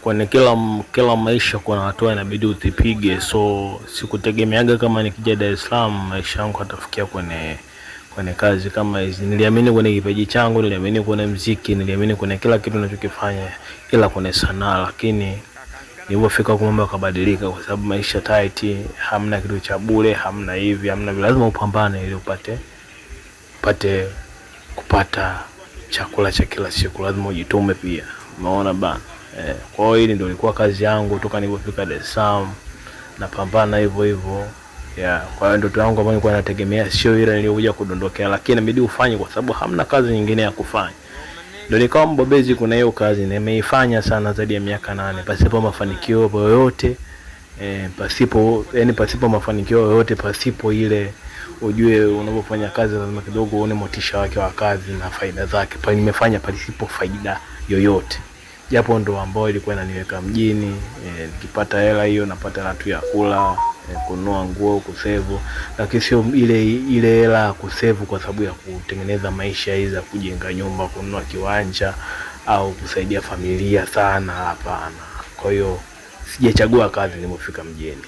Kwenye kila maisha kuna hatua inabidi uzipige, so sikutegemeaga kama nikija Dar es Salaam maisha yangu atafikia kwenye kazi kama hizi. Niliamini kwenye kipaji changu, niliamini kwenye muziki, niliamini kwenye kila kitu ninachokifanya, ila kwenye sanaa. Lakini nilipofika huko mambo yakabadilika, kwa sababu maisha tight, hamna kitu cha bure, hamna hivi, hamna vile, lazima upambane ili upate kupata chakula cha kila siku, lazima ujitume pia. Umeona bana? Kwa hiyo hili ndio ilikuwa kazi yangu toka nilipofika Dar es Salaam, napambana hivyo hivyo. Kwa hiyo ndoto yangu ambayo nilikuwa nategemea sio ile niliyokuja kudondokea, lakini inabidi ufanye kwa sababu hamna kazi nyingine ya kufanya. Ndio nikawa mbobezi kuna hiyo kazi, nimeifanya sana zaidi ya miaka 8 pasipo mafanikio yoyote. Pasipo mafanikio yoyote, pasipo ile ujue unapofanya kazi lazima kidogo uone motisha wake wa kazi na faida zake. Pale nimefanya pasipo faida yoyote. Japo ndo ambao ilikuwa inaniweka mjini, nikipata hela hiyo napata na tu ya kula, kununua nguo, kusevu, lakini sio ile hela kusevu kwa sababu ya kutengeneza maisha hizi, kujenga nyumba, kununua kiwanja au kusaidia familia sana, hapana. Kwa hiyo sijachagua kazi nilipofika mjini.